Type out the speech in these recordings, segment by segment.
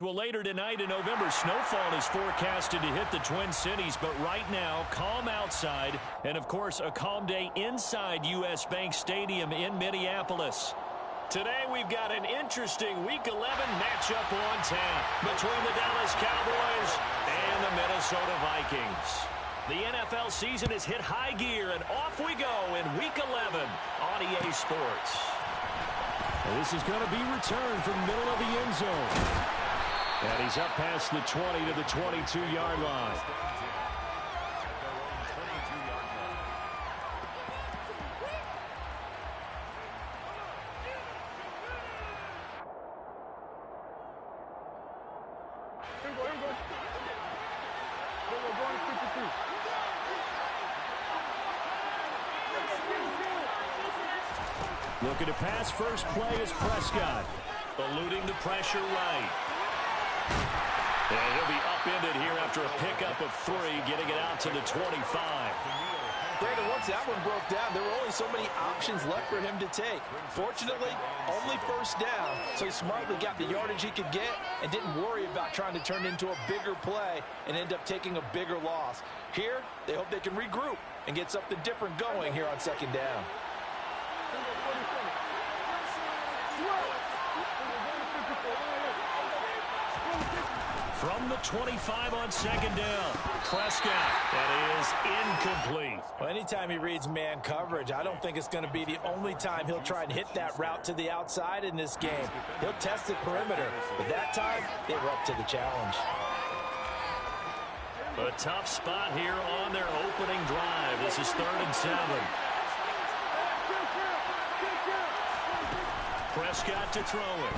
Well, later tonight in November, snowfall is forecasted to hit the Twin Cities, but right now, calm outside, and of course, a calm day inside U.S. Bank Stadium in Minneapolis. Today, we've got an interesting Week 11 matchup on tap between the Dallas Cowboys and the Minnesota Vikings. The NFL season has hit high gear, and off we go in Week 11 on EA Sports. This is going to be returned from the middle of the end zone. And he's up past the 20 to the 22-yard line. Looking to pass, first play is Prescott. Eluding the pressure right. And he'll be upended here after a pickup of 3, getting it out to the 25. Brandon, once that one broke down, there were only so many options left for him to take. Fortunately, only first down, so he smartly got the yardage he could get and didn't worry about trying to turn it into a bigger play and end up taking a bigger loss. Here, they hope they can regroup and get something different going here on second down. From the 25 on second down, Prescott. That is incomplete. Well, anytime he reads man coverage, I don't think it's going to be the only time he'll try and hit that route to the outside in this game. He'll test the perimeter, but that time, they were up to the challenge. A tough spot here on their opening drive. This is 3rd and 7. Prescott to throw it.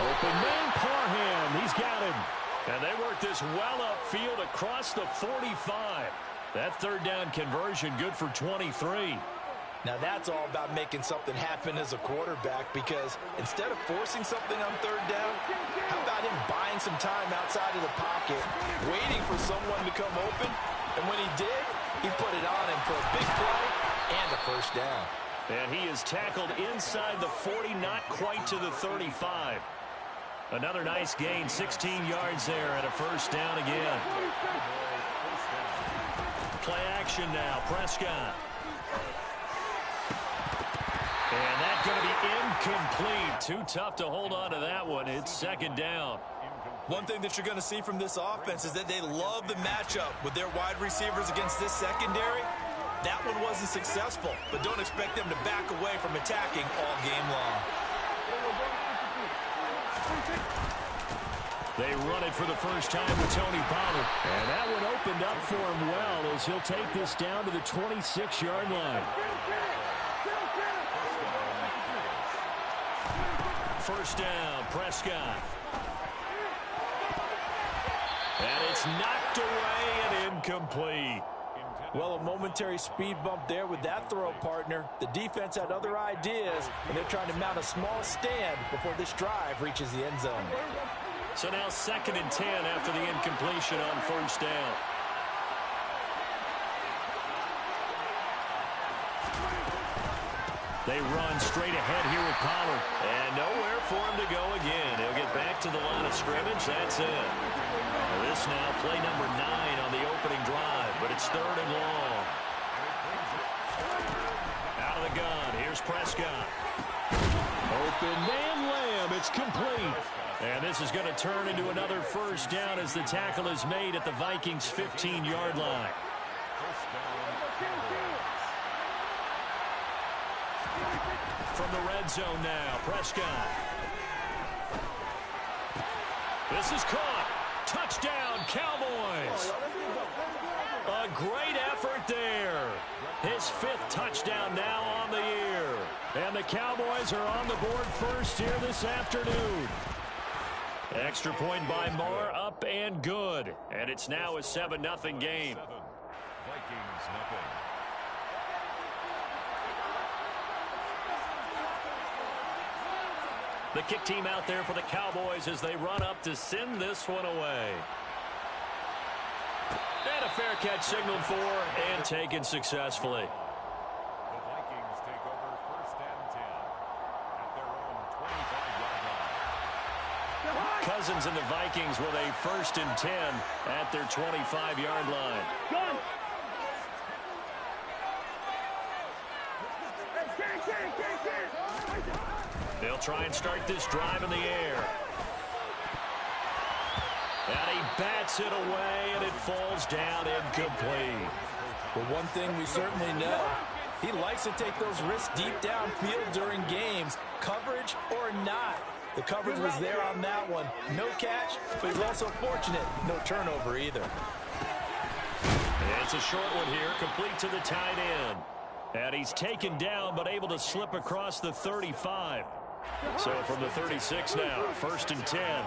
Open man, Parham. He's got him. And they work this well upfield across the 45. That 3rd down conversion good for 23. Now that's all about making something happen as a quarterback, because instead of forcing something on 3rd down, how about him buying some time outside of the pocket, waiting for someone to come open, and when he did, he put it on him for a big play and a first down. And he is tackled inside the 40, not quite to the 35. Another nice gain, 16 yards there, and a first down again. Play action now, Prescott. And that's going to be incomplete. Too tough to hold on to that one. It's second down. One thing that you're going to see from this offense is that they love the matchup with their wide receivers against this secondary. That one wasn't successful, but don't expect them to back away from attacking all game long. They run it for the first time with Tony Pollard. And that one opened up for him well as he'll take this down to the 26-yard line. First down, Prescott. And it's knocked away and incomplete. Well, a momentary speed bump there with that throw, partner. The defense had other ideas, and they're trying to mount a small stand before this drive reaches the end zone. So now 2nd and 10 after the incompletion on first down. They run straight ahead here with Pollard. And nowhere for him to go again. He'll get back to the line of scrimmage. That's it. This now play number 9 on the opening drive, but it's 3rd and long. Out of the gun, here's Prescott. Open man, Lamb. It's complete. And this is going to turn into another first down as the tackle is made at the Vikings' 15-yard line. From the red zone now, Prescott. This is caught. Touchdown, Cowboys. A great effort there. His 5th touchdown now on the year. And the Cowboys are on the board first here this afternoon. Extra point by Moore, up and good. And it's now a 7-0 game. Vikings nothing. The kick team out there for the Cowboys as they run up to send this one away. And a fair catch signaled for and taken successfully. The Vikings take over 1st and 10 at their own 25-yard Cousins and the Vikings with a 1st and 10 at their 25-yard line. They'll try and start this drive in the air. And he bats it away, and it falls down incomplete. Well, one thing we certainly know, he likes to take those risks deep downfield during games, coverage or not. The coverage was there on that one. No catch, but he's also fortunate. No turnover either. It's a short one here, complete to the tight end. And he's taken down, but able to slip across the 35. So from the 36 now, 1st and 10.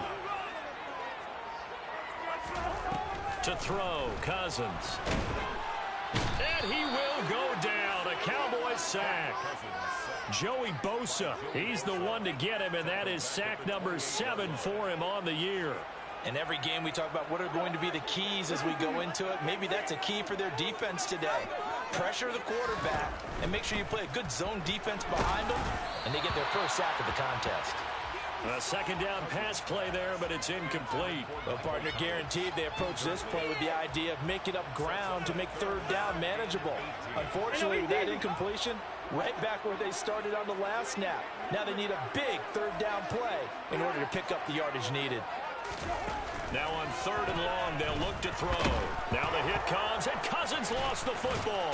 To throw, Cousins. And he will go down. A Cowboys sack. Joey Bosa, he's the one to get him, and that is sack number 7 for him on the year. And every game we talk about what are going to be the keys as we go into it. Maybe that's a key for their defense today. Pressure the quarterback and make sure you play a good zone defense behind them, and they get their first sack of the contest. A 2nd down pass play there, but it's incomplete. Well, partner, guaranteed they approach this play with the idea of making up ground to make 3rd down manageable. Unfortunately, with that incompletion, right back where they started on the last snap. Now they need a big 3rd down play in order to pick up the yardage needed. Now on 3rd and long, they'll look to throw. Now the hit comes, and Cousins lost the football.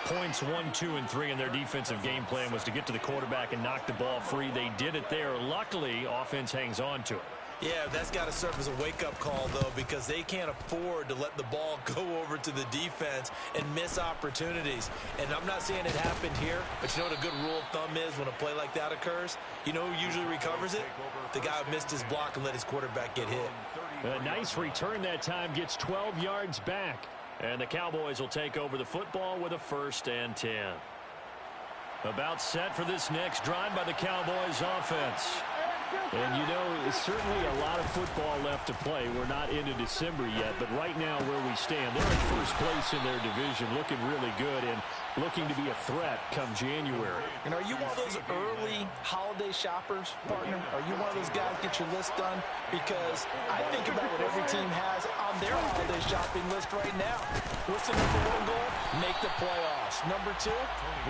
Points 1, 2, and 3 in their defensive game plan was to get to the quarterback and knock the ball free. They did it there. Luckily, offense hangs on to it. Yeah, that's got to serve as a wake-up call, though, because they can't afford to let the ball go over to the defense and miss opportunities. And I'm not saying it happened here, but you know what a good rule of thumb is when a play like that occurs? You know who usually recovers it? The guy who missed his block and let his quarterback get hit. A nice return that time, gets 12 yards back. And the Cowboys will take over the football with a 1st and 10. About set for this next drive by the Cowboys offense. And, you know, it's certainly a lot of football left to play. We're not into December yet, but right now where we stand, they're in 1st place in their division, looking really good and looking to be a threat come January. And are you one of those early holiday shoppers, partner? Are you one of those guys get your list done? Because I think about what every team has on their holiday shopping list right now. What's the number 1 goal? Make the playoffs. Number 2,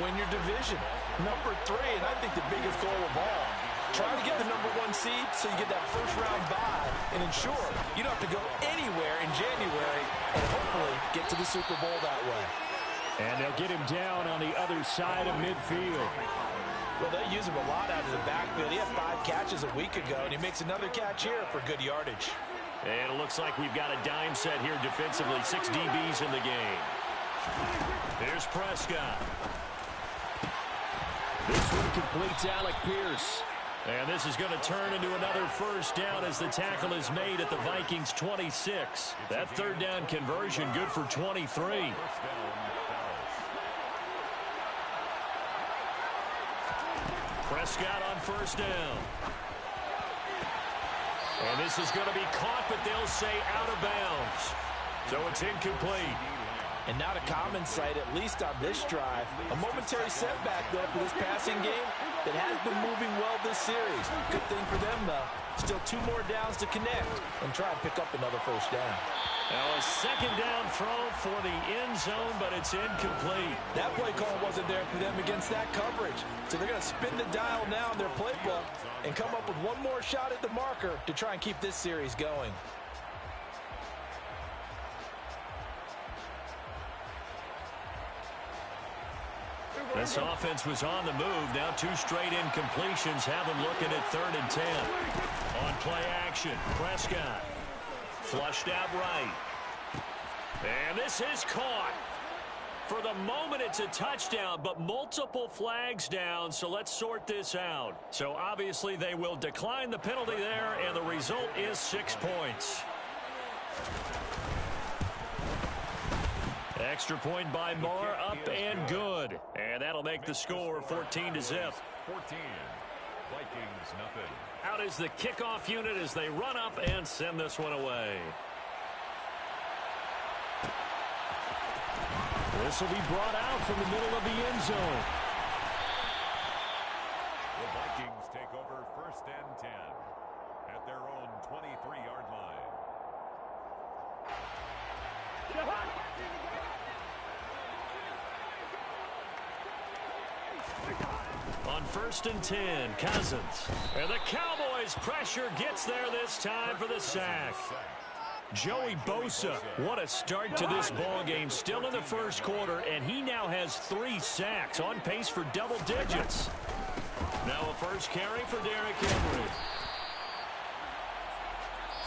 win your division. Number 3, and I think the biggest goal of all, try to get the number 1 seed so you get that 1st round bye and ensure you don't have to go anywhere in January and hopefully get to the Super Bowl that way. And they'll get him down on the other side of midfield. Well, they use him a lot out of the backfield. He had 5 catches a week ago, and he makes another catch here for good yardage. And it looks like we've got a dime set here defensively. 6 DBs in the game. Here's Prescott. This one completes Alec Pierce. And this is going to turn into another 1st down as the tackle is made at the Vikings 26. That 3rd down conversion good for 23. Prescott on 1st down. And this is going to be caught, but they'll say out of bounds. So it's incomplete. And not a common sight, at least on this drive. A momentary setback, though, for this passing game that has been moving well this series. Good thing for them, though. Still 2 more downs to connect and try and pick up another 1st down. Now a 2nd down throw for the end zone, but it's incomplete. That play call wasn't there for them against that coverage. So they're going to spin the dial now in their playbook and come up with 1 more shot at the marker to try and keep this series going. This offense was on the move. Now 2 straight incompletions have them looking at 3rd and 10. On play action, Prescott. Flushed out right. And this is caught. For the moment, it's a touchdown, but multiple flags down, so let's sort this out. So obviously they will decline the penalty there, and the result is 6 points. Extra point by Marr, up and good. And that'll make the score 14-0. 14. Vikings nothing. Out is the kickoff unit as they run up and send this one away. This will be brought out from the middle of the end zone. The Vikings take over 1st and 10. at their own 23-yard line. On 1st and 10, Cousins. And the Cowboys' pressure gets there this time for the sack. Joey Bosa, what a start to this ball game. Still in the first quarter, and he now has 3 sacks, on pace for double digits. Now a first carry for Derrick Henry.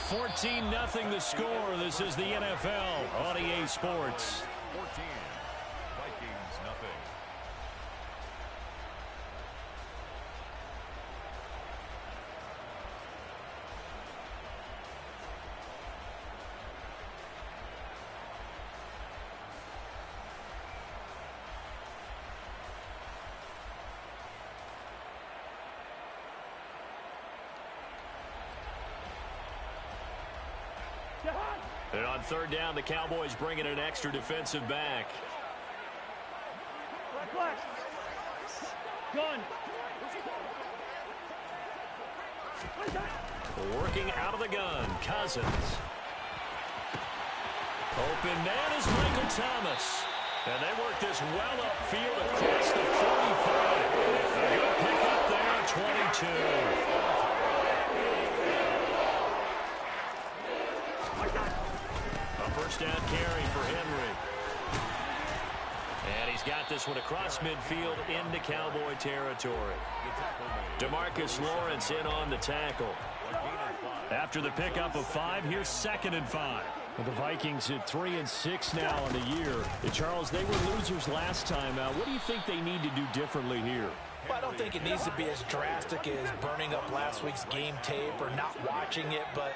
14-0 the score. This is the NFL on EA Sports. 14. Vikings nothing. And on 3rd down, the Cowboys bring in an extra defensive back. Working out of the gun, Cousins. Open man is Michael Thomas. And they work this well upfield across the 45. A good pick up there, 22. First down carry for Henry. And he's got this one across midfield into Cowboy territory. DeMarcus Lawrence in on the tackle. After the pickup of 5, here's 2nd and 5. Well, the Vikings at 3-6 now on the year. And Charles, they were losers last time out. What do you think they need to do differently here? Well, I don't think it needs to be as drastic as burning up last week's game tape or not watching it, but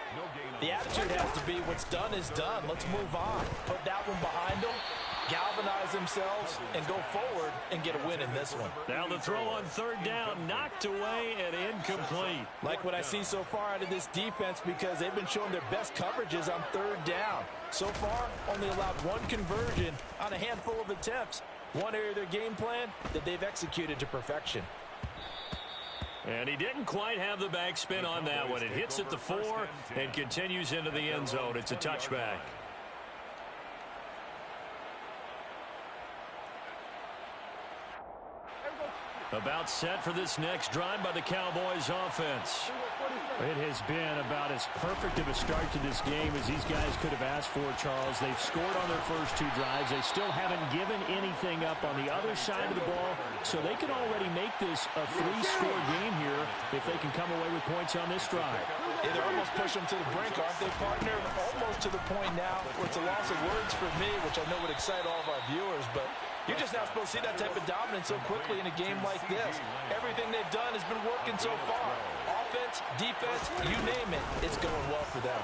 the attitude has to be what's done is done. Let's move on. Put that one behind them, galvanize themselves, and go forward and get a win in this one. Now the throw on 3rd down, knocked away and incomplete. Like what I see so far out of this defense because they've been showing their best coverages on 3rd down. So far, only allowed 1 conversion on a handful of attempts. One area of their game plan that they've executed to perfection. And he didn't quite have the backspin on that one. It hits at the 4 and continues into the end zone. It's a touchback. About set for this next drive by the Cowboys offense. It has been about as perfect of a start to this game as these guys could have asked for, Charles. They've scored on their first 2 drives. They still haven't given anything up on the other side of the ball, so they can already make this a 3-score game here if they can come away with points on this drive. Yeah, they're almost pushing them to the brink, aren't they, partner? Almost to the point now where it's a loss of words for me, which I know would excite all of our viewers, but you're just not supposed to see that type of dominance so quickly in a game like this. Everything they've done has been working so far. Offense, defense, you name it, it's going well for them.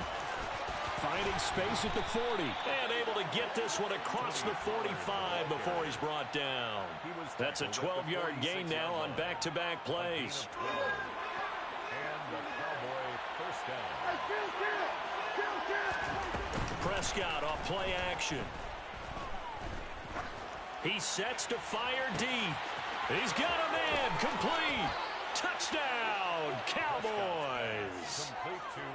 Finding space at the 40. And able to get this one across the 45 before he's brought down. That's a 12-yard gain now on back-to-back plays. And the Cowboy first down. Prescott off play action. He sets to fire deep. He's got a man. Complete. Touchdown, Cowboys.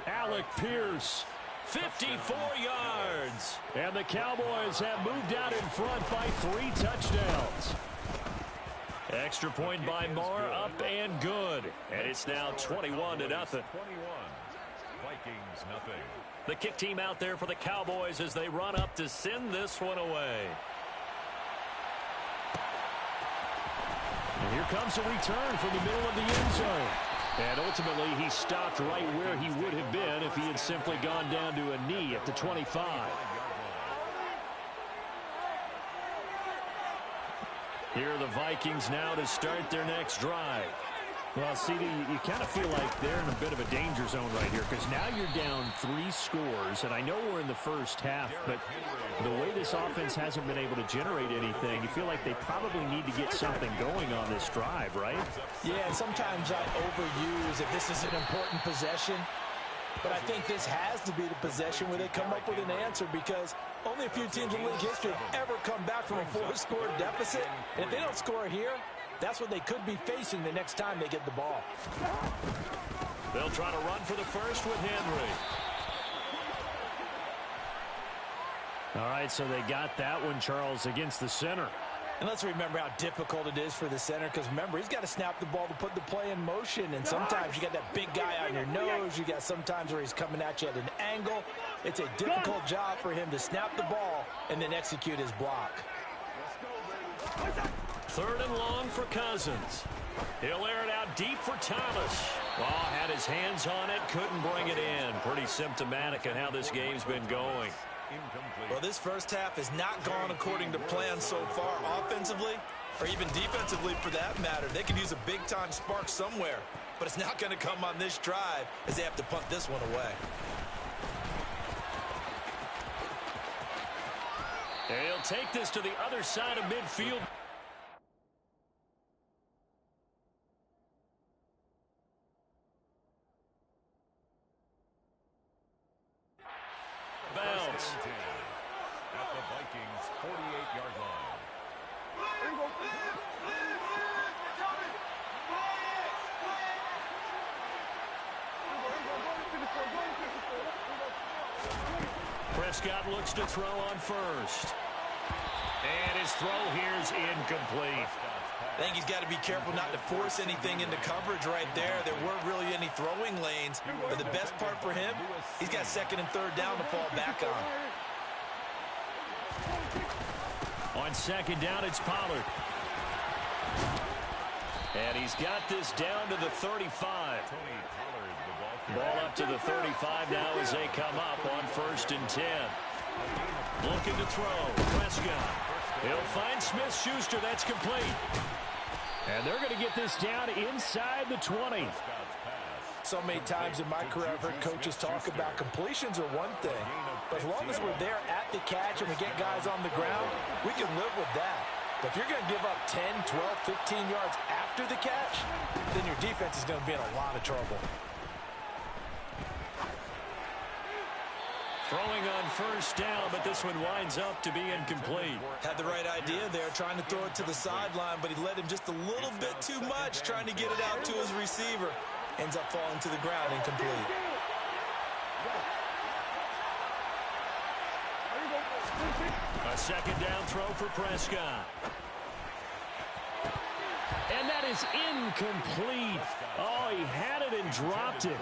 Alec Pierce, 54 yards. And the Cowboys have moved out in front by 3 touchdowns. Extra point by Moore, up and good. And it's now 21-0. 21. Vikings nothing. The kick team out there for the Cowboys as they run up to send this one away. And here comes a return from the middle of the end zone. And ultimately, he stopped right where he would have been if he had simply gone down to a knee at the 25. Here are the Vikings now to start their next drive. Well, CD, you kind of feel like they're in a bit of a danger zone right here because now you're down 3 scores, and I know we're in the first half, but the way this offense hasn't been able to generate anything, you feel like they probably need to get something going on this drive, right? Yeah, and sometimes I overuse if this is an important possession, but I think this has to be the possession where they come up with an answer because only a few teams in league history have ever come back from a 4-score deficit. And if they don't score here, that's what they could be facing the next time they get the ball. They'll try to run for the first with Henry. All right, so they got that one, Charles, against the center. And let's remember how difficult it is for the center, because remember, he's got to snap the ball to put the play in motion, and sometimes you got that big guy on your nose. You got sometimes where he's coming at you at an angle. It's a difficult job for him to snap the ball and then execute his block. Third and long for Cousins. He'll air it out deep for Thomas. Well, had his hands on it, couldn't bring it in. Pretty symptomatic of how this game's been going. Well, this first half has not gone according to plan so far offensively, or even defensively for that matter. They could use a big-time spark somewhere, but it's not going to come on this drive as they have to punt this one away. He'll take this to the other side of midfield. Bounce. At the Vikings' 48-yard line. Prescott looks to throw on first. And his throw here is incomplete. I think he's got to be careful not to force anything into coverage right there. There weren't really any throwing lanes. But the best part for him, he's got second and third down to fall back on. On second down, it's Pollard. And he's got this down to the 35. Ball up to the 35 now as they come up on first and 10. Looking to throw. Prescott. He'll find Smith-Schuster. That's complete. And they're going to get this down inside the 20. So many times in my career I've heard coaches talk about completions are one thing. But as long as we're there at the catch and we get guys on the ground, we can live with that. But if you're going to give up 10, 12, 15 yards after the catch, then your defense is going to be in a lot of trouble. Throwing on first down, but this one winds up to be incomplete. Had the right idea there, trying to throw it to the sideline, but he led him just a little bit too much, trying to get it out to his receiver. Ends up falling to the ground, incomplete. A second down throw for Prescott. And that is incomplete. Oh, he had it and dropped it.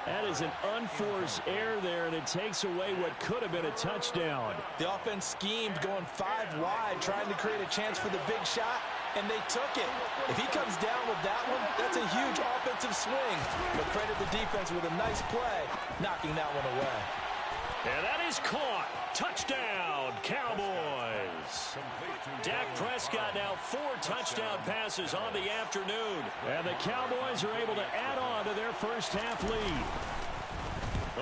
That is an unforced error there, and it takes away what could have been a touchdown. The offense schemed going 5 wide, trying to create a chance for the big shot, and they took it. If he comes down with that one, that's a huge offensive swing. But credit the defense with a nice play, knocking that one away. And that is caught. Touchdown, Cowboys. Dak Prescott now 4 touchdown passes on the afternoon. And the Cowboys are able to add on to their first half lead.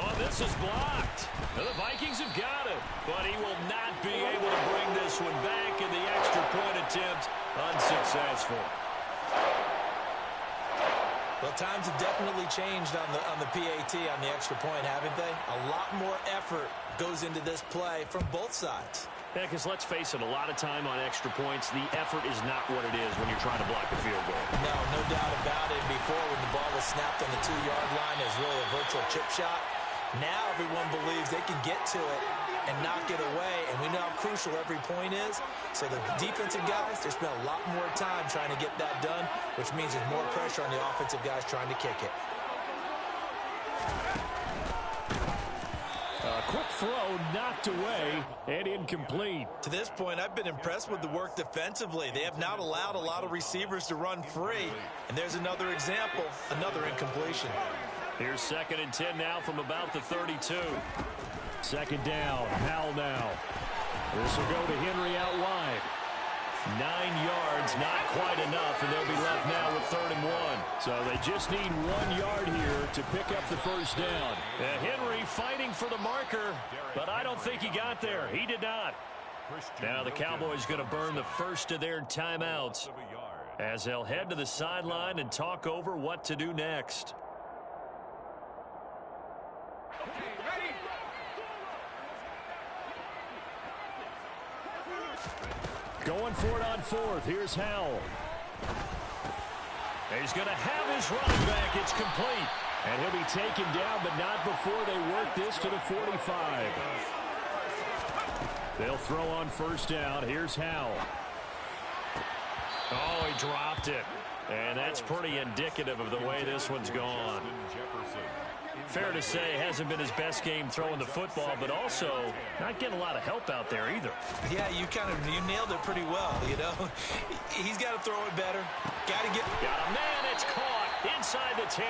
Oh, this is blocked. The Vikings have got it, but he will not be able to bring this one back, in the extra point attempt unsuccessful. Well, times have definitely changed on the PAT, on the extra point, haven't they? A lot more effort goes into this play from both sides. Yeah, because let's face it, a lot of time on extra points, the effort is not what it is when you're trying to block a field goal. No doubt about it. Before, when the ball was snapped on the 2-yard line, it was really a virtual chip shot. Now everyone believes they can get to it and knock it away, and we know how crucial every point is. So the defensive guys, they spend a lot more time trying to get that done, which means there's more pressure on the offensive guys trying to kick it. A quick throw knocked away and incomplete. To this point, I've been impressed with the work defensively. They have not allowed a lot of receivers to run free. And there's another example, another incompletion. Here's second and 10 now from about the 32. Second down, Howell now. This will go to Henry out wide. 9 yards, not quite enough, and they'll be left now with 3rd and 1. So they just need 1 yard here to pick up the first down. Henry fighting for the marker, but I don't think he got there. He did not. Now the Cowboys going to burn the first of their timeouts as they'll head to the sideline and talk over what to do next. Going for it on 4th. Here's Howell. He's going to have his running back. It's complete. And he'll be taken down, but not before they work this to the 45. They'll throw on first down. Here's Howell. Oh, he dropped it. And that's pretty indicative of the way this one's gone. Fair to say, hasn't been his best game throwing the football, but also not getting a lot of help out there either. Yeah, you nailed it pretty well, you know. He's got to throw it better. Got a man, it's caught inside the 10.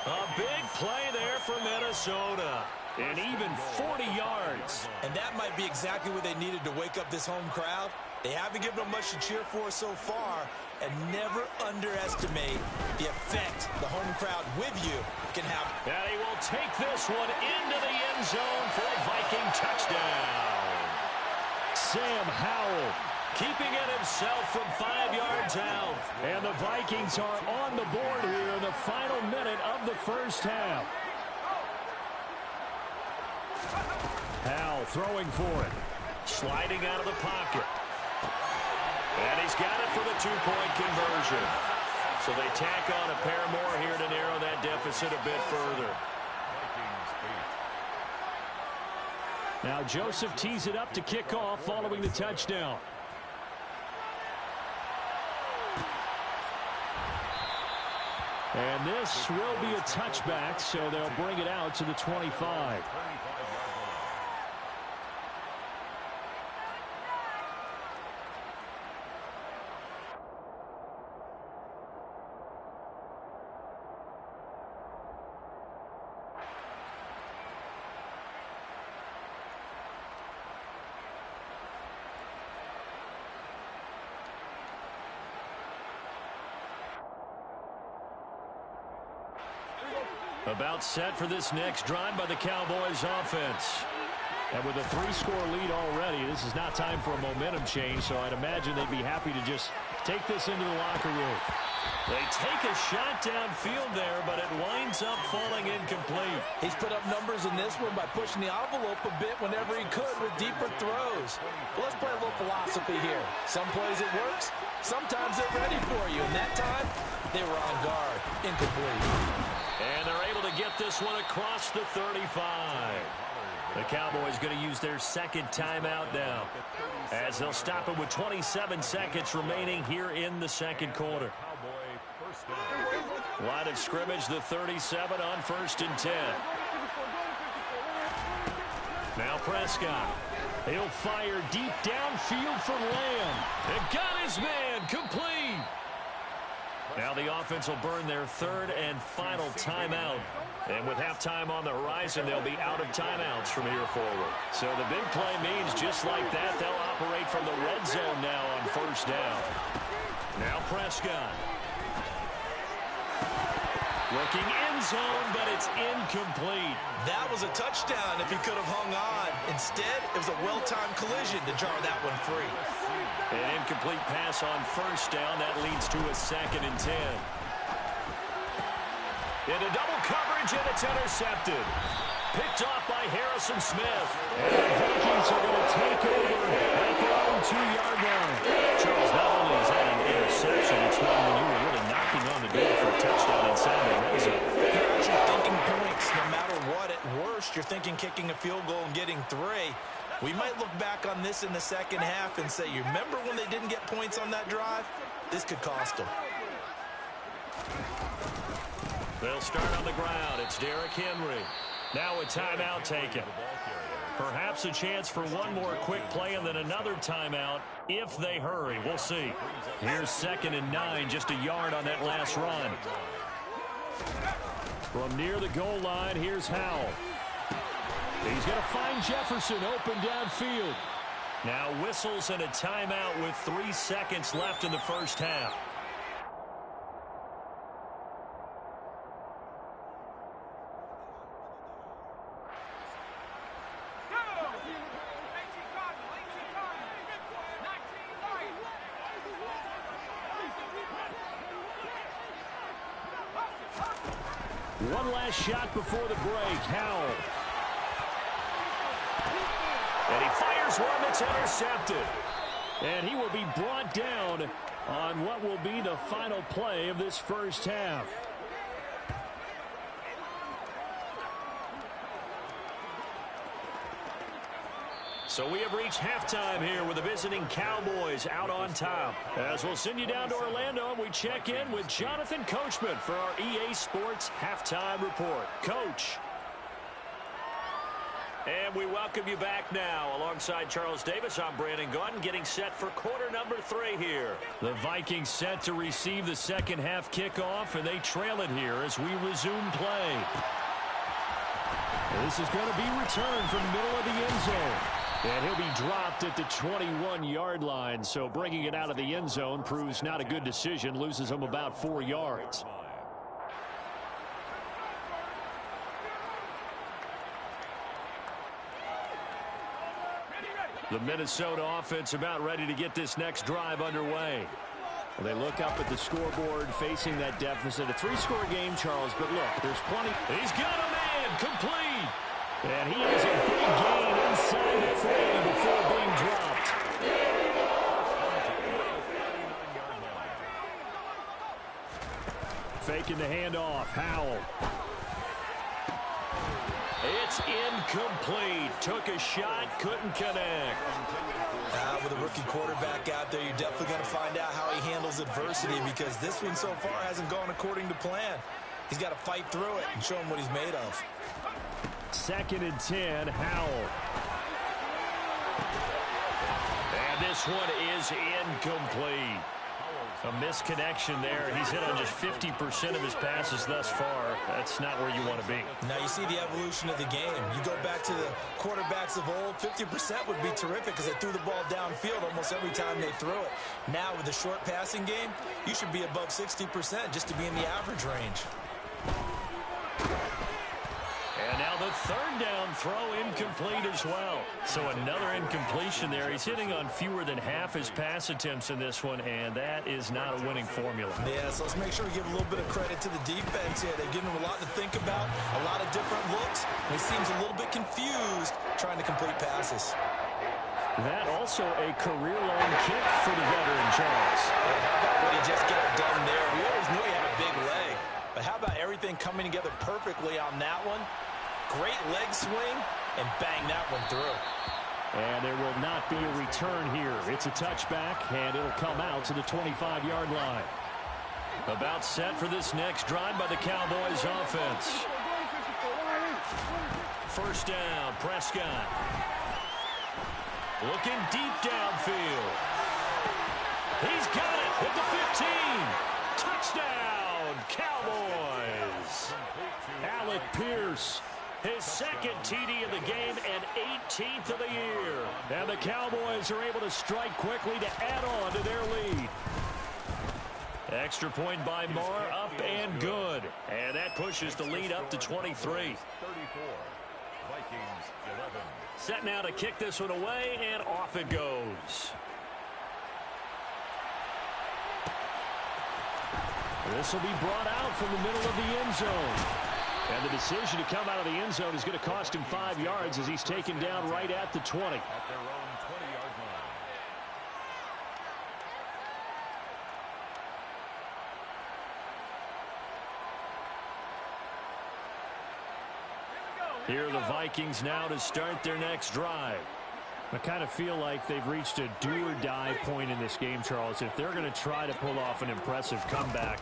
A big play there for Minnesota. And even 40 yards. And that might be exactly what they needed to wake up this home crowd. They haven't given them much to cheer for so far, and never underestimate the effect the home crowd with you can have. And he will take this one into the end zone for a Viking touchdown. Sam Howell keeping it himself from 5 yards out. And the Vikings are on the board here in the final minute of the first half. Howell throwing for it. Sliding out of the pocket. And he's got it for the two-point conversion. So they tack on a pair more here to narrow that deficit a bit further. Now Joseph tees it up to kick off following the touchdown. And this will be a touchback, so they'll bring it out to the 25. About set for this next drive by the Cowboys offense. And with a 3-score lead already, this is not time for a momentum change, so I'd imagine they'd be happy to just take this into the locker room. They take a shot downfield there, but it winds up falling incomplete. He's put up numbers in this one by pushing the envelope a bit whenever he could with deeper throws. But let's play a little philosophy here. Some plays it works, sometimes they're ready for you, and that time they were on guard. Incomplete. And they're able to get this one across the 35. The Cowboys going to use their second timeout now, as they'll stop it with 27 seconds remaining here in the second quarter. Line of scrimmage, the 37 on 1st and 10. Now Prescott. He'll fire deep downfield for Lamb. And got his man complete. Now the offense will burn their third and final timeout. And with halftime on the horizon, they'll be out of timeouts from here forward. So the big play means just like that, they'll operate from the red zone now on first down. Now Prescott. Looking end zone, but it's incomplete. That was a touchdown if he could have hung on. Instead, it was a well-timed collision to jar that one free. An incomplete pass on first down. That leads to a 2nd and 10. Into double coverage, and it's intercepted. Picked off by Harrison Smith. And the Vikings are going to take over at their own 2-yard line. Charles, not only is that an interception, it's one when you were really knocking on the door for a touchdown inside the red zone. You're actually thinking points no matter what. At worst, you're thinking kicking a field goal and getting 3. We might look back on this in the second half and say, you remember when they didn't get points on that drive? This could cost them. They'll start on the ground. It's Derrick Henry. Now a timeout taken. Perhaps a chance for one more quick play and then another timeout if they hurry. We'll see. Here's 2nd and 9, just a yard on that last run. From near the goal line, here's Howell. He's going to find Jefferson open downfield. Now whistles and a timeout with 3 seconds left in the first half. One last shot before the break. Howell. And he fires one that's intercepted. And he will be brought down on what will be the final play of this first half. So we have reached halftime here with the visiting Cowboys out on top. As we'll send you down to Orlando, we check in with Jonathan Coachman for our EA Sports Halftime Report. Coach. And we welcome you back now. Alongside Charles Davis, I'm Brandon Gaudin, getting set for quarter number 3 here. The Vikings set to receive the second half kickoff, and they trail it here as we resume play. This is going to be returned from the middle of the end zone. And he'll be dropped at the 21-yard line. So bringing it out of the end zone proves not a good decision. Loses him about 4 yards. The Minnesota offense about ready to get this next drive underway. Well, they look up at the scoreboard facing that deficit. A 3-score game, Charles, but look, there's plenty. He's got a man complete. And he has a big gain inside the 40 before being dropped. Faking the handoff. Howell. It's incomplete. Took a shot, couldn't connect. With a rookie quarterback out there, you're definitely going to find out how he handles adversity, because this one so far hasn't gone according to plan. He's got to fight through it and show him what he's made of. 2nd and 10, Howell. And this one is incomplete. A misconnection there. He's hit on just 50% of his passes thus far. That's not where you want to be. Now you see the evolution of the game. You go back to the quarterbacks of old, 50% would be terrific because they threw the ball downfield almost every time they threw it. Now with the short passing game, you should be above 60% just to be in the average range. And now the 3rd down throw incomplete as well. So another incompletion there. He's hitting on fewer than half his pass attempts in this one, and that is not a winning formula. Yeah, so let's make sure we give a little bit of credit to the defense here. They've given him a lot to think about, a lot of different looks, and he seems a little bit confused trying to complete passes. That also a career-long kick for the veteran, Charles. Yeah, how about what he just got done there? We always knew he had a big leg, but how about everything coming together perfectly on that one? Great leg swing, and bang that one through. And there will not be a return here. It's a touchback, and it'll come out to the 25-yard line. About set for this next drive by the Cowboys offense. 1st down, Prescott. Looking deep downfield. He's got it at the 15. Touchdown, Cowboys. Alec Pierce. His 2nd TD of the game and 18th of the year. And the Cowboys are able to strike quickly to add on to their lead. Extra point by Marr, up and good. And that pushes the lead up to 23. 34. Vikings 11. Set now to kick this one away, and off it goes. This will be brought out from the middle of the end zone. And the decision to come out of the end zone is going to cost him 5 yards as he's taken down right at the 20. At their own 20-yard line. Here are the Vikings now to start their next drive. I kind of feel like they've reached a do-or-die point in this game, Charles. If they're going to try to pull off an impressive comeback,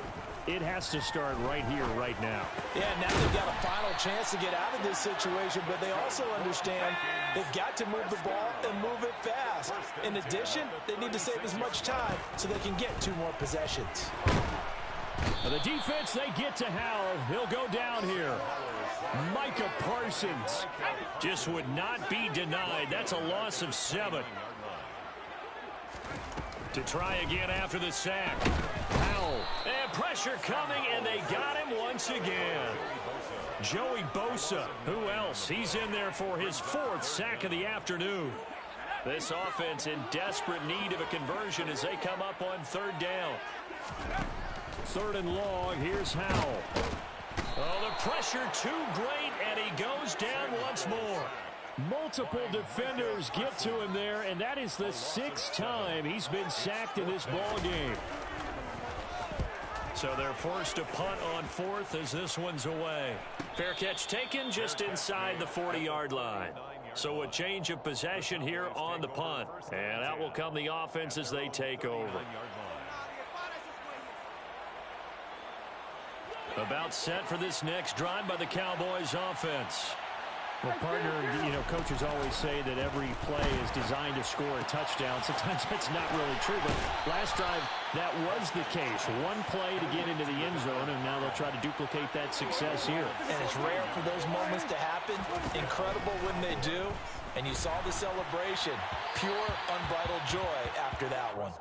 it has to start right here, right now. Yeah, now they've got a final chance to get out of this situation, but they also understand they've got to move the ball and move it fast. In addition, they need to save as much time so they can get 2 more possessions. For the defense, they get to Howell. He'll go down here. Micah Parsons just would not be denied. That's a loss of 7. To try again after the sack. Howell. And pressure coming, and they got him once again. Joey Bosa. Who else? He's in there for his 4th sack of the afternoon. This offense in desperate need of a conversion as they come up on 3rd down. 3rd and long. Here's Howell. Oh, the pressure too great, and he goes down once more. Multiple defenders get to him there, and that is the 6th time he's been sacked in this ball game. So they're forced to punt on 4th as this one's away. Fair catch taken just inside the 40-yard line. So a change of possession here on the punt. And out will come the offense as they take over. About set for this next drive by the Cowboys offense. Well, partner, coaches always say that every play is designed to score a touchdown. Sometimes that's not really true, but last drive, that was the case. One play to get into the end zone, and now they'll try to duplicate that success here. And it's rare for those moments to happen. Incredible when they do. And you saw the celebration. Pure, unbridled joy after that one.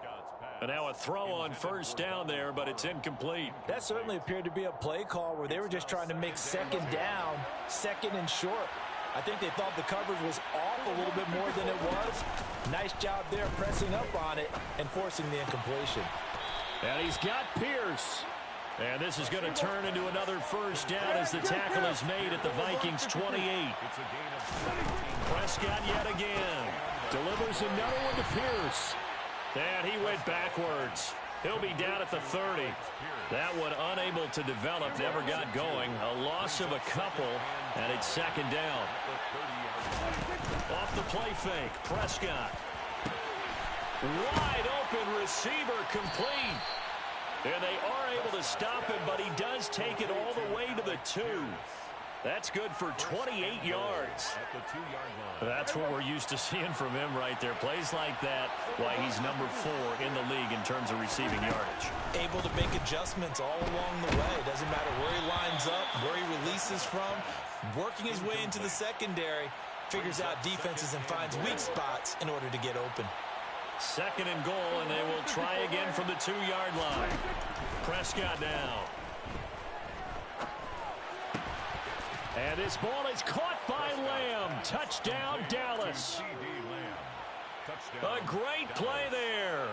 And now a throw on first down there, but it's incomplete. That certainly appeared to be a play call where they were just trying to make second down, second and short. I think they thought the coverage was off a little bit more than it was. Nice job there pressing up on it and forcing the incompletion. And he's got Pierce. And this is going to turn into another first down as the tackle is made at the Vikings 28. Prescott yet again. Delivers another one to Pierce. And he went backwards. He'll be down at the 30. That one unable to develop, never got going. A loss of a couple, and it's second down. Off the play fake, Prescott. Wide open receiver complete. And they are able to stop him, but he does take it all the way to the 2. That's good for 28 yards. That's what we're used to seeing from him right there. Plays like that, why he's number 4 in the league in terms of receiving yardage. Able to make adjustments all along the way. Doesn't matter where he lines up, where he releases from. Working his way into the secondary, figures out defenses and finds weak spots in order to get open. Second and goal, and they will try again from the 2-yard line. Prescott now. And this ball is caught by Lamb. Touchdown, Dallas. A great play there.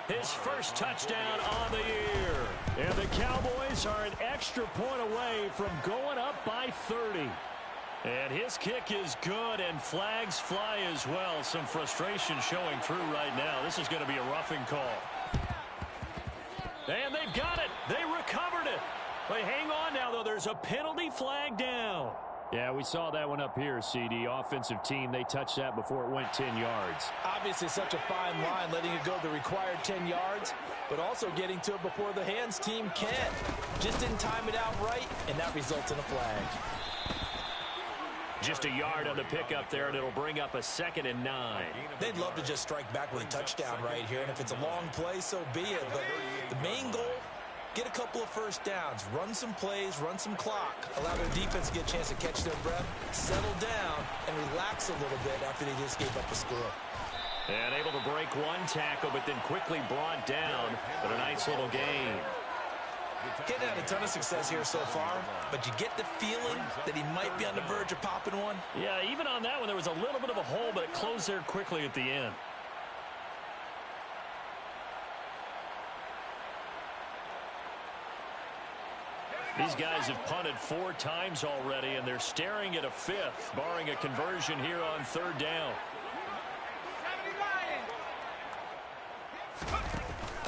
His first touchdown on the year. And the Cowboys are an extra point away from going up by 30. And his kick is good, and flags fly as well. Some frustration showing through right now. This is going to be a roughing call. And they've got it. They recovered it. But hang on now, though. There's a penalty flag down. Yeah, we saw that one up here, CD. Offensive team, they touched that before it went 10 yards. Obviously such a fine line, letting it go the required 10 yards, but also getting to it before the hands team can. Just didn't time it out right, and that results in a flag. Just a yard on the pickup there, and it'll bring up a 2nd and 9. They'd love to just strike back with a touchdown right here, and if it's a long play, so be it. But the main goal, get a couple of first downs, run some plays, run some clock, allow their defense to get a chance to catch their breath, settle down, and relax a little bit after they just gave up a score. And able to break one tackle, but then quickly brought down. But a nice little gain. Getting had a ton of success here so far, but you get the feeling that he might be on the verge of popping one. Yeah, even on that one, there was a little bit of a hole, but it closed there quickly at the end. These guys have punted 4 times already, and they're staring at a 5th, barring a conversion here on 3rd down.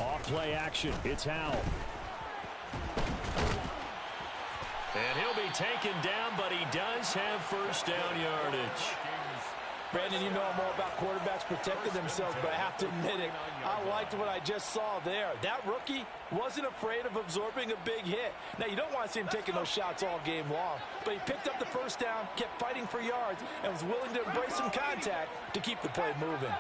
Off play action. It's Howell. And he'll be taken down, but he does have first down yardage. Brandon, you know I'm all about quarterbacks protecting themselves, but I have to admit it, I liked what I just saw there. That rookie wasn't afraid of absorbing a big hit. Now, you don't want to see him taking those shots all game long, but he picked up the first down, kept fighting for yards, and was willing to embrace some contact to keep the play moving.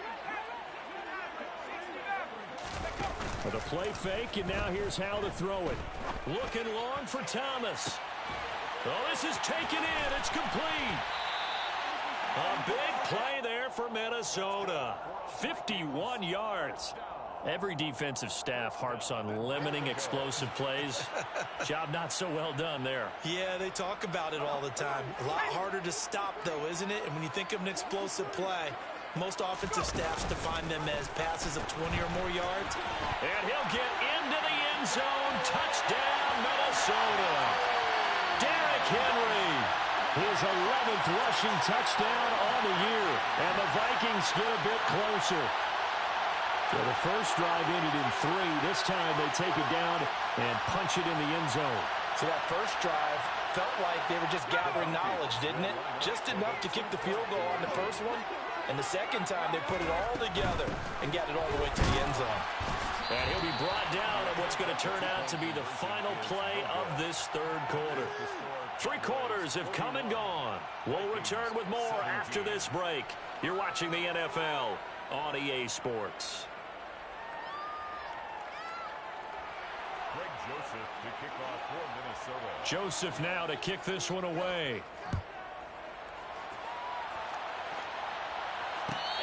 With a play fake, and now here's how to throw it. Looking long for Thomas. Oh, this is taken in. It's complete. A big play there for Minnesota. 51 yards. Every defensive staff harps on limiting explosive plays. Job not so well done there. Yeah, they talk about it all the time. A lot harder to stop, though, isn't it? And when you think of an explosive play, most offensive staffs define them as passes of 20 or more yards. And he'll get into the end zone. Touchdown, Minnesota. Derrick Henry. His 11th rushing touchdown on the year. And the Vikings get a bit closer. So the first drive ended in 3. This time they take it down and punch it in the end zone. So that first drive felt like they were just gathering knowledge, didn't it? Just enough to kick the field goal on the first one. And the second time, they put it all together and got it all the way to the end zone. And he'll be brought down on what's going to turn out to be the final play of this third quarter. 3 quarters have come and gone. We'll return with more after this break. You're watching the NFL on EA Sports. Joseph to kick off for Minnesota. Joseph now to kick this one away.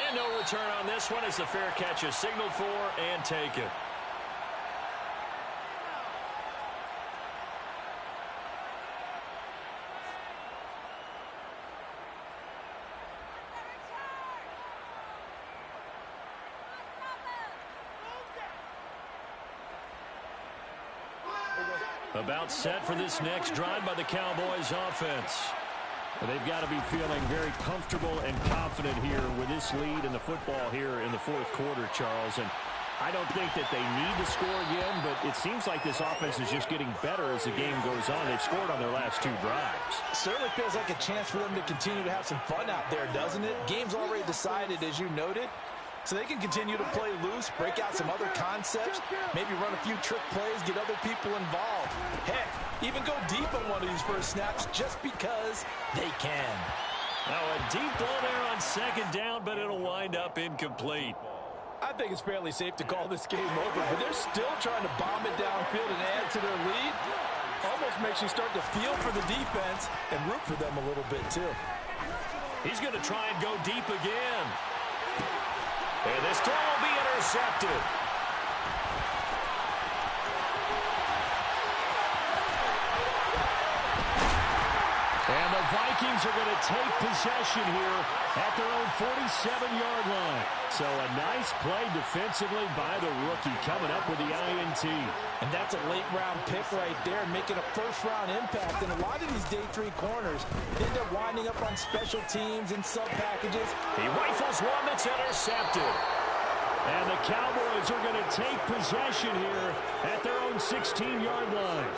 And no return on this one as the fair catch is signaled for and taken. About set for this next drive by the Cowboys offense. They've got to be feeling very comfortable and confident here with this lead in the football here in the fourth quarter, Charles. And I don't think that they need to score again, but it seems like this offense is just getting better as the game goes on. They've scored on their last 2 drives. Certainly feels like a chance for them to continue to have some fun out there, doesn't it? Game's already decided, as you noted. So they can continue to play loose, break out some other concepts, maybe run a few trick plays, get other people involved. Heck, even go deep on one of these first snaps just because they can. Now a deep ball there on second down, but it'll wind up incomplete. I think it's fairly safe to call this game over, but they're still trying to bomb it downfield and add to their lead. Almost makes you start to feel for the defense and root for them a little bit too. He's going to try and go deep again. And this throw will be intercepted. And the Vikings are going to take possession here at their own 47-yard line. So a nice play defensively by the rookie coming up with the INT. And that's a late-round pick right there, making a first-round impact. And a lot of these day 3 corners end up winding up on special teams and sub-packages. He rifles one that's intercepted. And the Cowboys are going to take possession here at their own 16-yard line.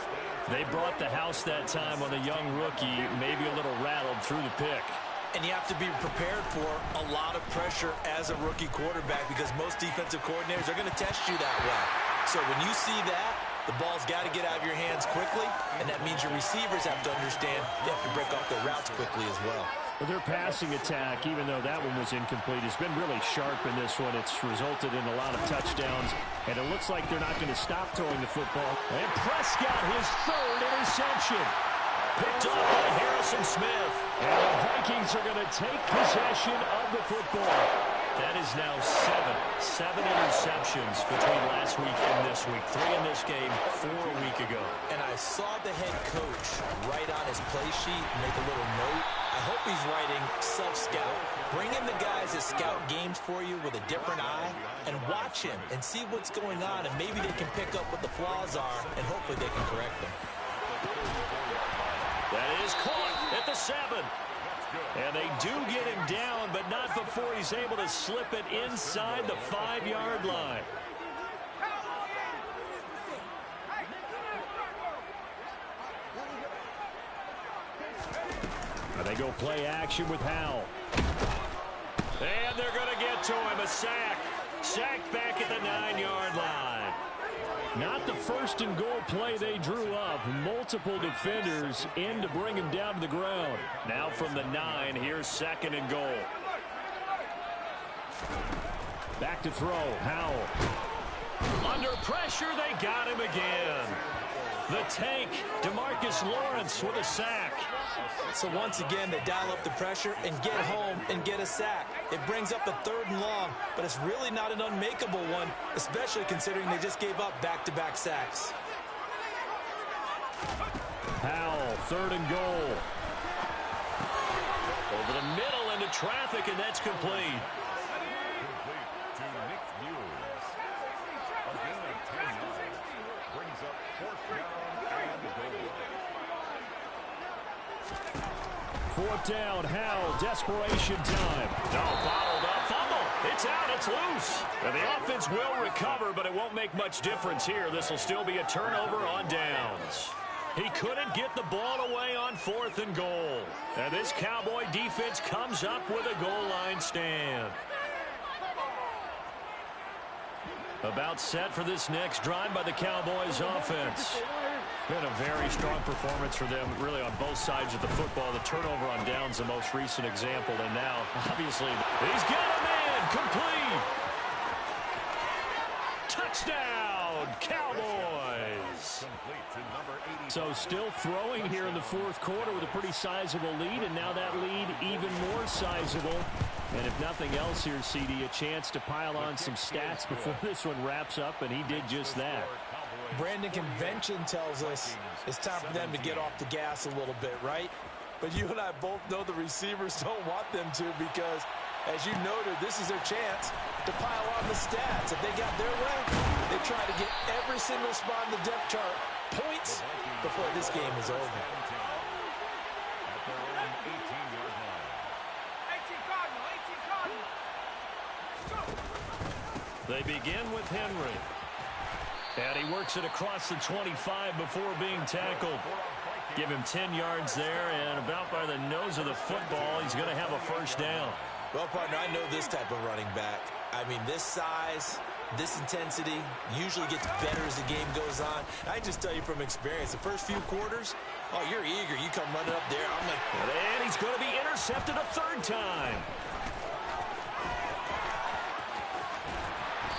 They brought the house that time on the young rookie, maybe a little rattled through the pick. And you have to be prepared for a lot of pressure as a rookie quarterback because most defensive coordinators are going to test you that way. So when you see that, the ball's got to get out of your hands quickly, and that means your receivers have to understand they have to break off their routes quickly as well. Well, their passing attack, even though that one was incomplete, has been really sharp in this one. It's resulted in a lot of touchdowns, and it looks like they're not going to stop throwing the football. And Prescott, his 3rd interception. Picked up by Harrison Smith. And the Vikings are going to take possession of the football. That is now 7 interceptions between last week and this week. 3 in this game, 4 a week ago. And I saw the head coach write on his play sheet, make a little note. I hope he's writing self-scout. Bring in the guys that scout games for you with a different eye and watch him and see what's going on, and maybe they can pick up what the flaws are, and hopefully they can correct them. That is caught at the 7. And they do get him down, but not before he's able to slip it inside the 5-yard line. They go play action with Howell. And they're going to get to him. A sack. Sacked back at the 9-yard line. Not the first and goal play they drew up. Multiple defenders in to bring him down to the ground. Now from the 9, here's 2nd and goal. Back to throw. Howell. Under pressure, they got him again. The tank, DeMarcus Lawrence with a sack. So once again, they dial up the pressure and get home and get a sack. It brings up a 3rd and long, but it's really not an unmakeable one, especially considering they just gave up back-to-back sacks. Howell, 3rd and goal. Over the middle into traffic, and that's complete. Complete to Nick Mules. Again at 10 yards. Brings up 4th down and goal. 4th down, Howell, desperation time. Bottled up, fumble. It's out, it's loose. And the offense will recover, but it won't make much difference here. This will still be a turnover on downs. He couldn't get the ball away on 4th and goal. And this Cowboy defense comes up with a goal line stand. About set for this next drive by the Cowboys offense. Been a very strong performance for them, really, on both sides of the football. The turnover on downs, the most recent example. And now, obviously, he's got a man complete. Touchdown, Cowboys. So still throwing here in the 4th quarter with a pretty sizable lead, and now that lead even more sizable. And if nothing else here, CD, a chance to pile on some stats before this one wraps up, and he did just that. Brandon, convention tells us it's time for them to get off the gas a little bit, right? But you and I both know the receivers don't want them to, because, as you noted, this is their chance to pile on the stats. If they got their way, they try to get every single spot in the depth chart points before this game is over. They begin with Henry. And he works it across the 25 before being tackled. Give him 10 yards there, and about by the nose of the football, he's going to have a first down. Well, partner, I know this type of running back. I mean, this size, this intensity usually gets better as the game goes on. I just tell you from experience, the first few quarters, oh, you're eager. You come running up there. I'm like, and he's going to be intercepted a 3rd time.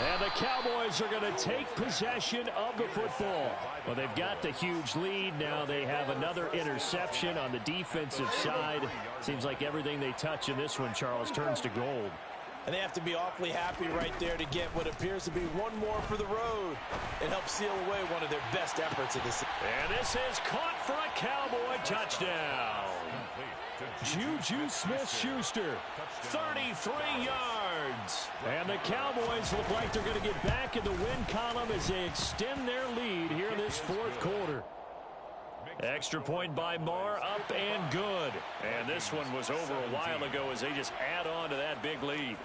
And the Cowboys are going to take possession of the football. Well, they've got the huge lead. Now they have another interception on the defensive side. Seems like everything they touch in this one, Charles, turns to gold. And they have to be awfully happy right there to get what appears to be one more for the road. It helps seal away one of their best efforts of the season. And this is caught for a Cowboy touchdown. Juju Smith-Schuster, 33 yards. And the Cowboys look like they're going to get back in the win column as they extend their lead here in this 4th quarter. Extra point by Marr, up and good. And this one was over a while ago as they just add on to that big lead.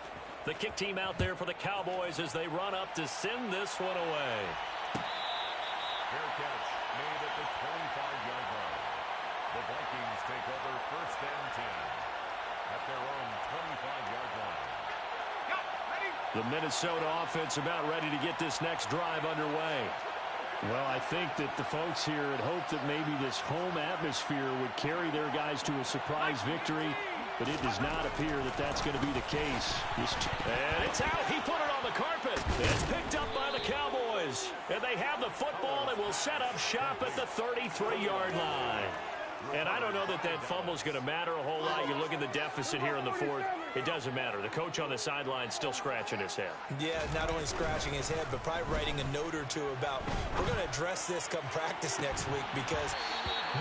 The kick team out there for the Cowboys as they run up to send this one away. Fair catch made at the 25-yard line. The Vikings take over 1st and 10 at their own 25-yard line. The Minnesota offense about ready to get this next drive underway. Well, I think that the folks here had hoped that maybe this home atmosphere would carry their guys to a surprise victory, but it does not appear that that's going to be the case. And it's out. He put it on the carpet. It's picked up by the Cowboys. And they have the football and will set up shop at the 33-yard line. And I don't know that that fumble is going to matter a whole lot. You look at the deficit here in the 4th. It doesn't matter. The coach on the sideline still scratching his head. Yeah, not only scratching his head, but probably writing a note or two about, we're going to address this come practice next week, because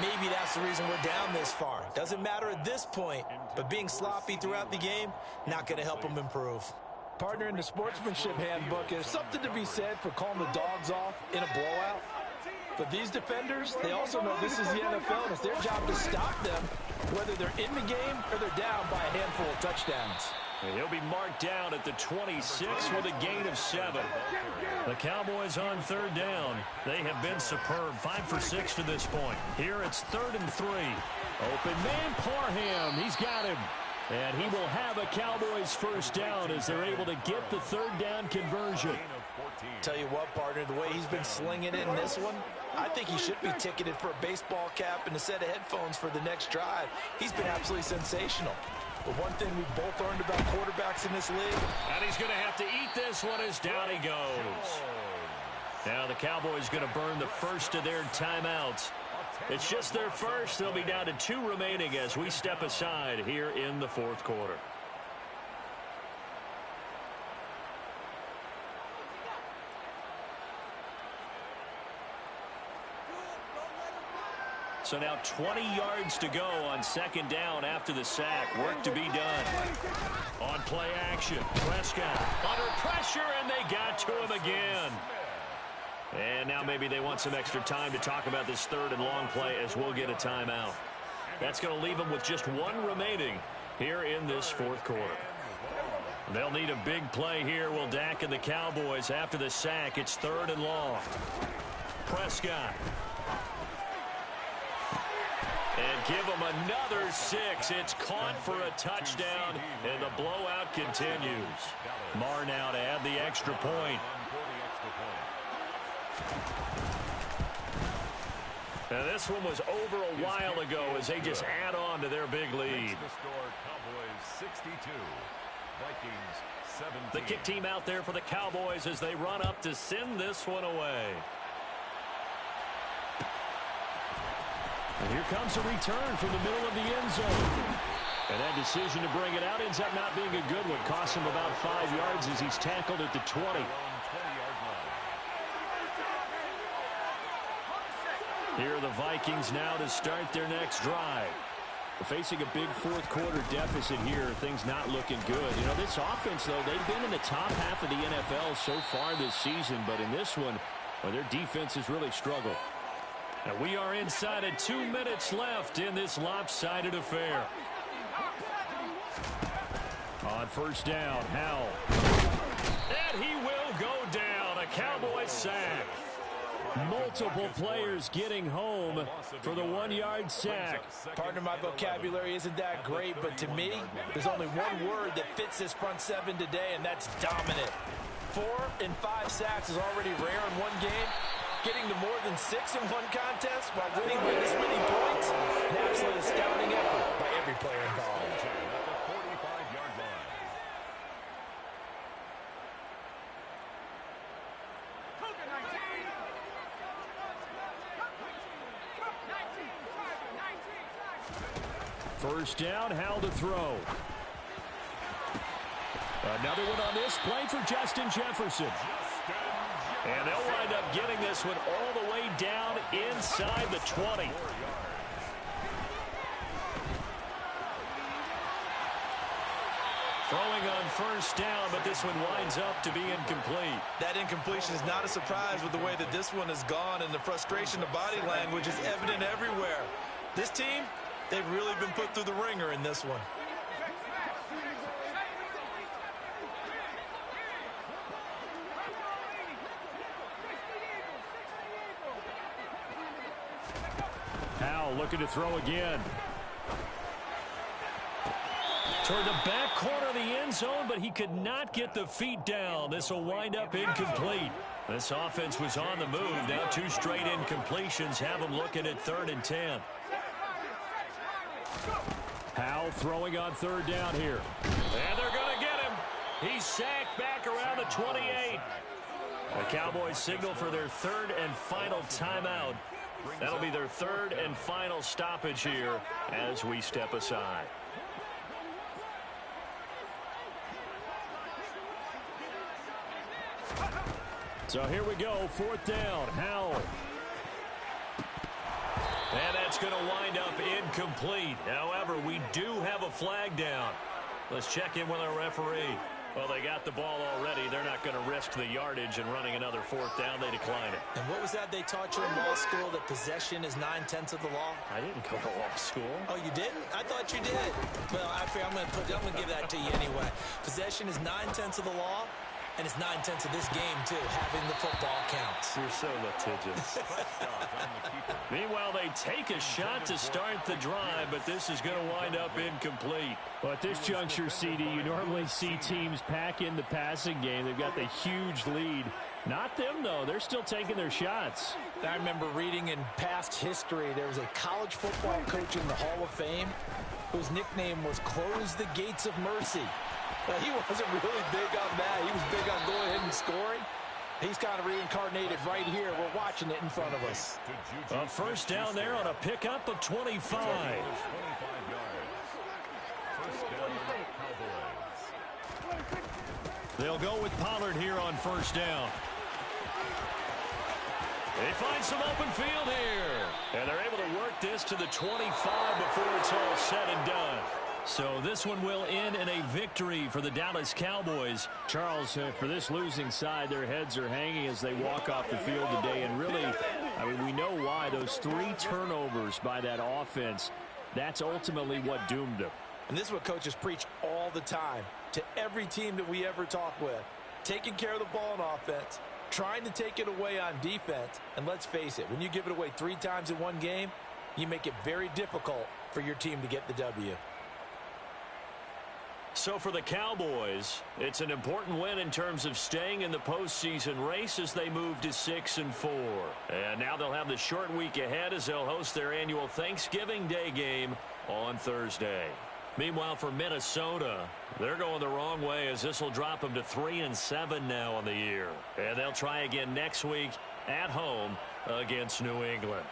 maybe that's the reason we're down this far. Doesn't matter at this point, but being sloppy throughout the game, not going to help them improve. Partner, in the sportsmanship handbook, there's something to be said for calling the dogs off in a blowout. But these defenders, they also know this is the NFL, and it's their job to stop them, whether they're in the game or they're down by a handful of touchdowns. And he'll be marked down at the 26 with a gain of 7. The Cowboys on 3rd down. They have been superb, 5 for 6 to this point. Here it's 3rd and 3. Open man, Parham. He's got him. And he will have a Cowboys first down as they're able to get the 3rd down conversion. Tell you what, partner, the way he's been slinging it in this one, I think he should be ticketed for a baseball cap and a set of headphones for the next drive. He's been absolutely sensational. But one thing we've both learned about quarterbacks in this league. And he's going to have to eat this one as down he goes. Now the Cowboys going to burn the first of their timeouts. It's just their first. They'll be down to 2 remaining as we step aside here in the 4th quarter. So now 20 yards to go on 2nd down after the sack. Work to be done. On play action, Prescott under pressure, and they got to him again. And now maybe they want some extra time to talk about this 3rd and long play as we'll get a timeout. That's going to leave them with just 1 remaining here in this 4th quarter. They'll need a big play here, will Dak and the Cowboys. After the sack, it's 3rd and long. Prescott. And give them another 6. It's caught for a touchdown, and the blowout continues. Marr now to add the extra point. Now this one was over a while ago as they just add on to their big lead. The score, Cowboys 62, Vikings 17. The kick team out there for the Cowboys as they run up to send this one away. And here comes a return from the middle of the end zone. And that decision to bring it out ends up not being a good one. Costs him about 5 yards as he's tackled at the 20. Here are the Vikings now to start their next drive. Facing a big fourth-quarter deficit here, things not looking good. You know, this offense, though, they've been in the top half of the NFL so far this season, but in this one, well, their defense has really struggled. And we are inside of 2 minutes left in this lopsided affair. On first down, Howell. And he will go down. A Cowboys sack. Multiple players getting home for the 1-yard sack. Pardon my vocabulary isn't that great, but to me, there's only one word that fits this front seven today, and that's dominant. 4 and 5 sacks is already rare in one game. Getting to more than 6 in one contest while winning by this many points, an absolutely astounding effort by every player involved. First down, Howell to throw. Another one on this play for Justin Jefferson. And they'll wind up getting this one all the way down inside the 20. Throwing on first down, but this one winds up to be incomplete. That incompletion is not a surprise with the way that this one has gone, and the frustration of body language is evident everywhere. This team, they've really been put through the ringer in this one. Howell looking to throw again. Toward the back corner of the end zone, but he could not get the feet down. This will wind up incomplete. This offense was on the move. Now 2 straight incompletions have them looking at 3rd and 10. Howell throwing on third down here. And they're going to get him. He's sacked back around the 28. The Cowboys signal for their 3rd and final timeout. That'll be their 3rd and final stoppage here as we step aside. So here we go, 4th down, Howell. And that's going to wind up incomplete. However, we do have a flag down. Let's check in with our referee. Well, they got the ball already. They're not going to risk the yardage and running another 4th down. They decline it. And what was that they taught you in law school, that possession is 9/10 of the law? I didn't go to law school. Oh, you didn't? I thought you did. Well, I'm going to give that to you anyway. Possession is 9/10 of the law. And it's 9/10 of this game, too. Having the football counts. You're so litigious. Meanwhile, they take a shot to start the drive, but this is going to wind up incomplete. Well, at this juncture, CD, you normally see teams pack in the passing game. They've got the huge lead. Not them, though. They're still taking their shots. I remember reading in past history, there was a college football coach in the Hall of Fame whose nickname was Close the Gates of Mercy. Well, he wasn't really big on that. He was big on going ahead and scoring. He's kind of reincarnated right here. We're watching it in front of us. A first down there on a pickup of 25. They'll go with Pollard here on first down. They find some open field here. And they're able to work this to the 25 before it's all said and done. So this one will end in a victory for the Dallas Cowboys. Charles, for this losing side, their heads are hanging as they walk off the field today. And really, I mean, we know why. Those 3 turnovers by that offense, that's ultimately what doomed them. And this is what coaches preach all the time to every team that we ever talk with. Taking care of the ball on offense, trying to take it away on defense. And let's face it, when you give it away 3 times in one game, you make it very difficult for your team to get the W. So for the Cowboys, it's an important win in terms of staying in the postseason race as they move to 6-4. And now they'll have the short week ahead as they'll host their annual Thanksgiving Day game on Thursday. Meanwhile, for Minnesota, they're going the wrong way as this will drop them to 3-7 now on the year. And they'll try again next week at home against New England.